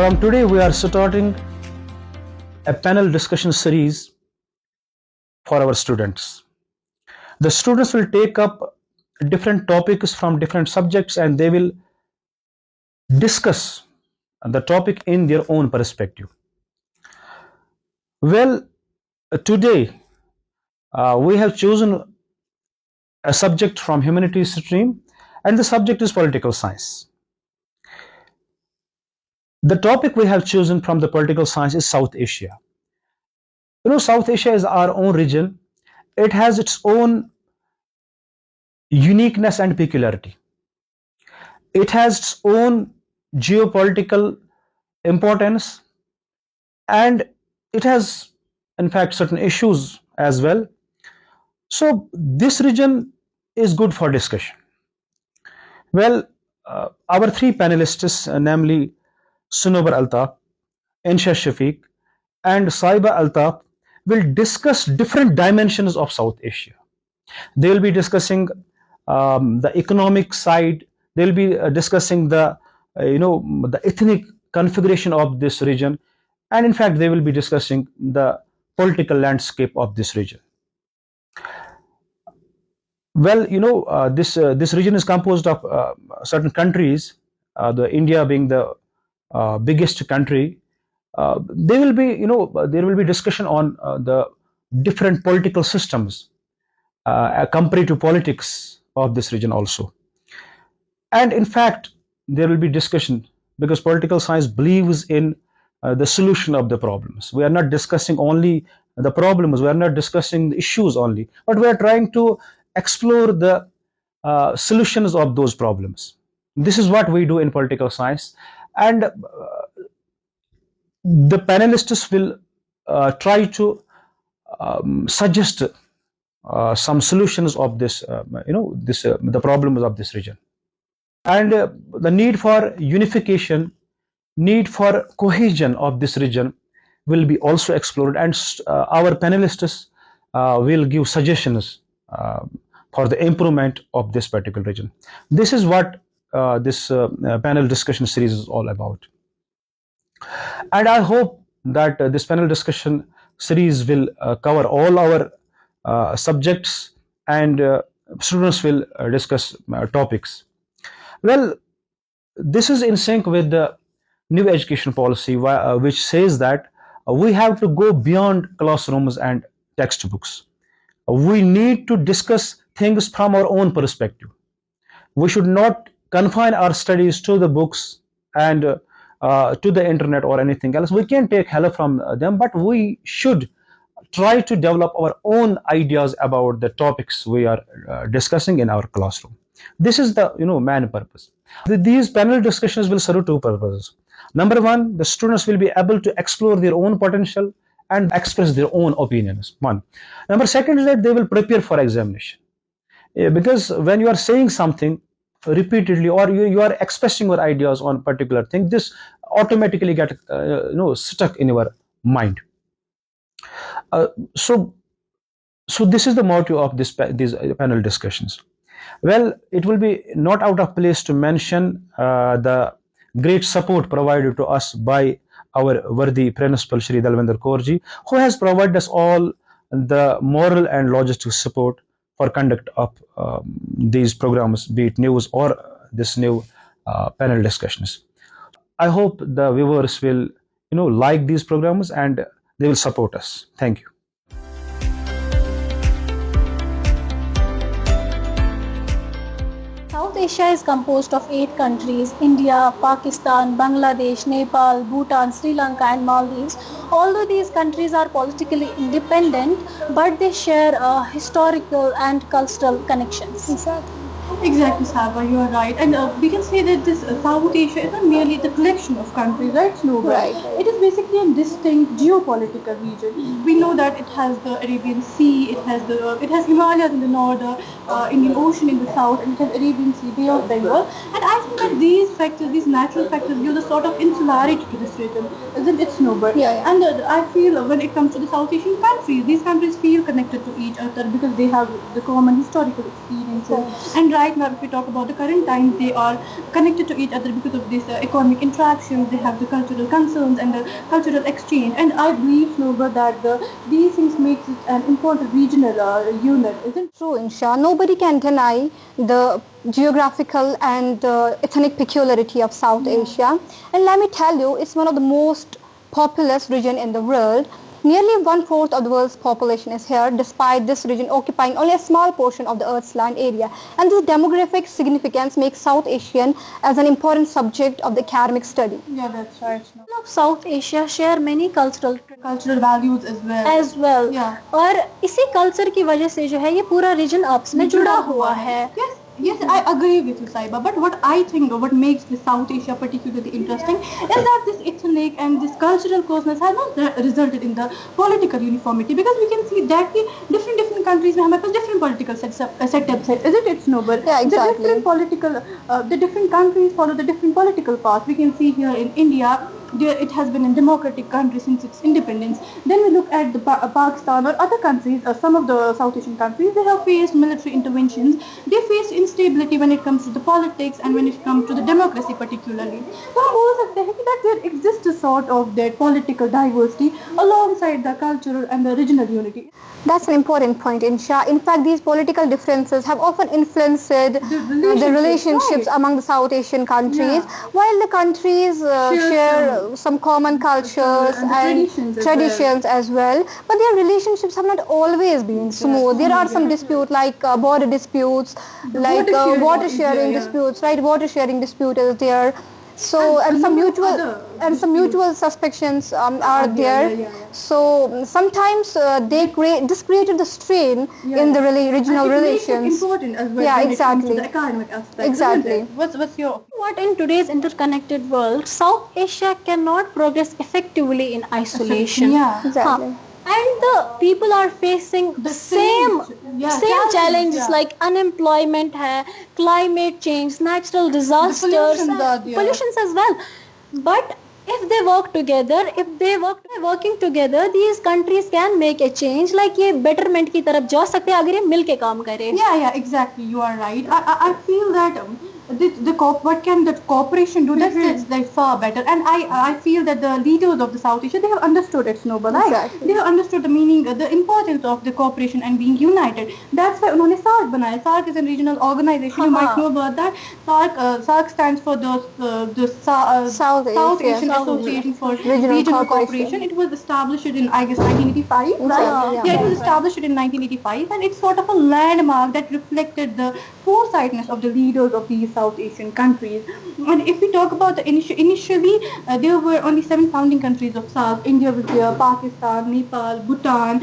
From today, we are starting a panel discussion series for our students. The students will take up different topics from different subjects and they will discuss the topic in their own perspective. Well, today we have chosen a subject from humanities stream, and the subject is political science. The topic we have chosen from the political science is South Asia. South Asia is our own region. It has its own uniqueness and peculiarity. It has its own geopolitical importance, and it has, in fact, certain issues as well. So this region is good for discussion. Well, our three panelists, namely Sunobar Altaf, Insha Shafiq, and Saiba Altaf, will discuss different dimensions of South Asia. They will be discussing the economic side. They will be discussing the the ethnic configuration of this region, and in fact, they will be discussing the political landscape of this region. Well, this region is composed of certain countries. The India being the biggest country. There will be discussion on the different political systems, comparative politics of this region also. And in fact, there will be discussion because political science believes in the solution of the problems. We are not discussing only the problems, we are not discussing the issues only, but we are trying to explore the solutions of those problems. This is what we do in political science, and the panelists will try to suggest some solutions of the problems of this region, and the need for unification, need for cohesion of this region will be also explored, and our panelists will give suggestions for the improvement of this particular region. This is what this panel discussion series is all about. And I hope that this panel discussion series will cover all our subjects, and students will discuss topics. Well, this is in sync with the new education policy, which says that we have to go beyond classrooms and textbooks. We need to discuss things from our own perspective. We should not confine our studies to the books and to the internet or anything else. We can take help from them, but we should try to develop our own ideas about the topics we are discussing in our classroom. This is the main purpose. These panel discussions will serve two purposes. Number one, the students will be able to explore their own potential and express their own opinions. One. Number second is that they will prepare for examination. Because when you are saying something repeatedly, or you are expressing your ideas on particular thing, this automatically get stuck in your mind. So this is the motto of these panel discussions. Well, it will be not out of place to mention the great support provided to us by our worthy principal Shri Dalvinder Kaurji, who has provided us all the moral and logistic support for conduct of these programs, be it news or this new panel discussions. I hope the viewers will like these programs and they will support us. Thank you. South Asia is composed of 8 countries: India, Pakistan, Bangladesh, Nepal, Bhutan, Sri Lanka and Maldives. Although these countries are politically independent, but they share historical and cultural connections. Exactly, Saba, you are right. And we can say that this South Asia is not merely the collection of countries, right, Snow? Right. It is basically a distinct geopolitical region. We know that it has the Arabian Sea, it has Himalayas in the north, Indian Ocean in the south, and it has Arabian Sea, Bay of Bengal. And I think that these factors, these natural factors, give the sort of insularity to this region, isn't it, Snowbird? Yeah. And I feel when it comes to the South Asian countries, these countries feel connected to each other because they have the common historical experience. differences. And right now, if we talk about the current times, they are connected to each other because of this economic interactions. They have the cultural concerns and the cultural exchange. And I believe, Snowbird, that these things makes it an important regional unit, isn't it? True, Insha. Nobody can deny the geographical and ethnic peculiarity of South Asia. And let me tell you, it's one of the most populous region in the world. Nearly one-fourth of the world's population is here, despite this region occupying only a small portion of the Earth's land area. And this demographic significance makes South Asian as an important subject of the academic study. Yeah, that's right. People of South Asia share many Cultural values as well. Yeah. और इसी culture की वजह से जो है ये पूरा reason आपस में जुड़ा हुआ है. Yes, I agree with you, Saiba. But what I think, or what makes the South Asia particularly interesting, is that this ethnic and this cultural closeness has not resulted in the political uniformity, because we can see that the different countries में हमारे पास different political setups है, isn't it, Snowball? Yeah, exactly. The different countries follow the different political paths. We can see here in India, it has been a democratic country since its independence. Then we look at the Pakistan or other countries, some of the South Asian countries, they have faced military interventions. They faced instability when it comes to the politics and when it comes to the democracy particularly. So हम बोल सकते हैं कि that there exists a sort of that political diversity alongside the cultural and the regional unity. That's an important point, Insha. In fact, these political differences have often influenced the relationships among the South Asian countries, while the countries share some common cultures and traditions as well. But their relationships have not always been smooth. There are some disputes like border disputes, like water sharing disputes, right? Water sharing dispute is there. So and some mutual suspicions are there. So sometimes this created the strain in the regional relations. Important as well. Yeah, when exactly. It comes to the academic aspect. Exactly. What's your opinion? What in today's interconnected world, South Asia cannot progress effectively in isolation. Yeah, exactly. And the people are facing the same challenges like unemployment, climate change, natural disasters, pollutions as well. But if they work together, working together, these countries can make a change. Like ये betterment की तरफ जा सकते हैं अगर ये मिल के काम करें. Yeah, exactly. You are right. I feel that what can the cooperation do? That's like far better. And I feel that the leaders of the South Asia, they have understood it, Snowball. Exactly. They have understood the meaning, the importance of the cooperation and being united. That's why उन्होंने SAARC बनाया. SAARC is a regional organization. You might know about that. SAARC stands for the South Asian Association for Regional Cooperation. It was established in, I guess, 1985. Right? Yeah, it was established in 1985, and it's sort of a landmark that reflected the foresightness of the leaders of these South Asian countries. And if we talk about the initially, there were only 7 founding countries of SAARC. India was there, Pakistan, Nepal, Bhutan,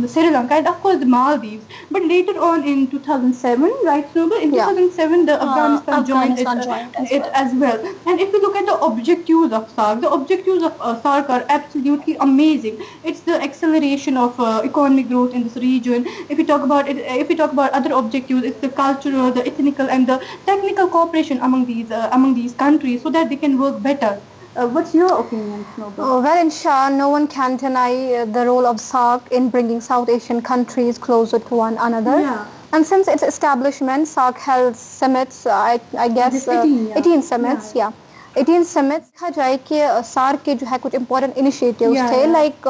Sri Lanka, and of course the Maldives. But later on in 2007, right, Snowball, in 2007 the Afghanistan joined it as well. And if we look at the objectives of SAARC, the objectives of SAARC are absolutely amazing. It's the acceleration of economic growth in this region. If we talk about other objectives, it's the cultural, the ethnical, and the technical cooperation among these countries, so that they can work better. What's your opinion, Snowball? Well, Insha, no one can deny the role of SAARC in bringing South Asian countries closer to one another. Yeah. And since its establishment, SAARC held summits, I guess 18 summits, 18 summits. देखा जाए कि SAARC के जो है कुछ important initiatives थे, like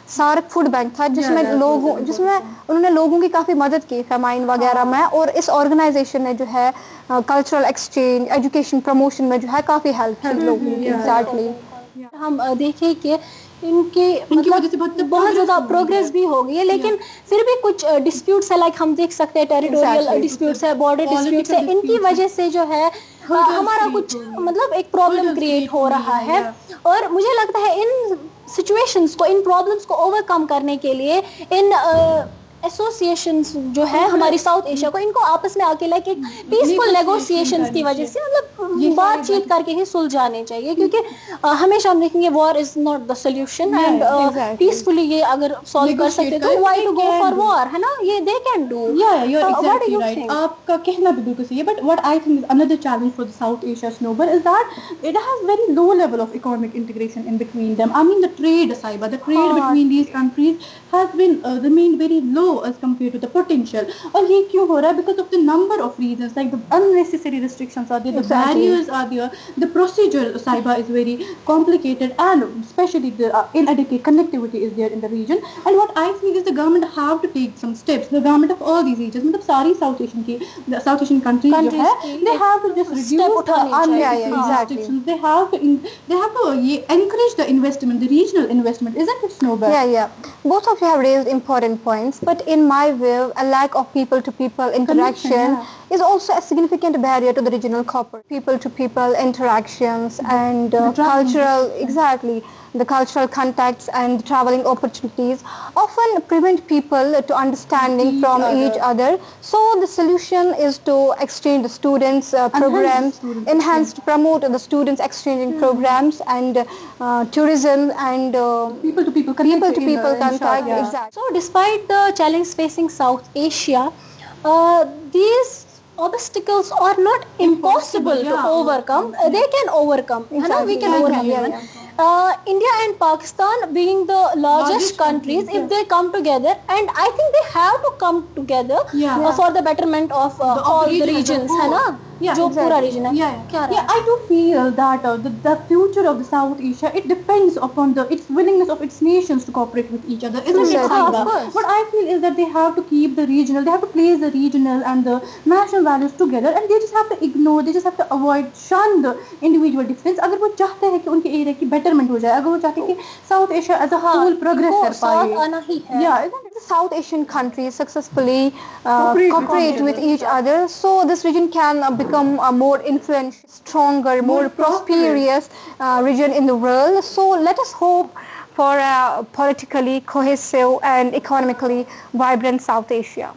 SAARC food bank था जिसमें उन्होंने लोगों की काफ़ी मदद की फेमाइन वगैरह में, और इस ऑर्गेनाइजेशन ने जो है कल्चरल एक्सचेंज, एजुकेशन प्रमोशन में जो है काफ़ी हेल्प की लोगों की. एग्जैक्टली. हम देखें कि इनकी वजह से बहुत ज़्यादा प्रोग्रेस भी हो गई है, लेकिन फिर भी कुछ डिस्प्यूट्स है, लाइक हम देख सकते हैं टेरिटोरियल डिस्प्यूट्स है, बॉर्डर डिस्प्यूट्स है. इनकी वजह से जो है हमारा कुछ मतलब एक प्रॉब्लम क्रिएट हो रहा है. और मुझे लगता है इन सिचुएशंस को, इन प्रॉब्लम्स को ओवरकम करने के लिए इन एसोसिएशंस जो है हमारी साउथ एशिया को, इनको आपस में आके लाइक एक पीसफुल नेगोशिएशंस की वजह से मतलब बातचीत करके ही सुलझाने चाहिए, क्योंकि हमेशा हम देखेंगे war is not the solution, and peacefully ये अगर सॉल्व कर सकते तो why to go for war, है ना. ये they can do. You're exactly right. आपका कहना भी बिल्कुल सही है. But what I think is another challenge for the South Asia, Snowball, is that it has very low level of economic integration in between them. I mean, the trade, Saiba, the trade between these countries has been remained very low low as compared to the potential. और ये क्यों हो रहा है? Because of the number of reasons, like the unnecessary restrictions are there, the barriers are there, the procedure, Saiba, is very complicated, and especially the inadequate connectivity is there in the region. And what I feel is the government have to take some steps. The government of all these regions, मतलब सारी South Asian countries जो है, they have to just reduce the unnecessary restrictions. They have to encourage the investment, the regional investment, isn't it, Snowball? Yeah. Both of you have raised important points, but in my view, a lack of people-to-people interaction is also a significant barrier to the regional cooperation. People-to-people interactions and the cultural contacts and traveling opportunities often prevent people to understanding from each other. So the solution is to exchange the students programs, promote the students exchanging programs and tourism and People-to-people contact. Exactly. So despite the challenges facing South Asia, these obstacles are not impossible to overcome. They can overcome. We can overcome even. India and Pakistan being the largest countries, if they come together, and I think they have to come together for the betterment of all the regions, है ना? जो पूरा region है. I do feel that the future of the South Asia, it depends upon its willingness of its nations to cooperate with each other, isn't it, Saiba? What I feel is that they have to keep the regional, they have to place the regional and the national values together, and they just have to ignore, they just have to shun the individual difference. अगर वो चाहते हैं कि उनके area की betterment हो जाए, अगर वो चाहते हैं कि South Asia as a whole progress कर पाए, the South Asian countries successfully cooperate with each other, so this region can become a more influential, stronger, more prosperous region in the world. So let us hope for a politically cohesive and economically vibrant South Asia.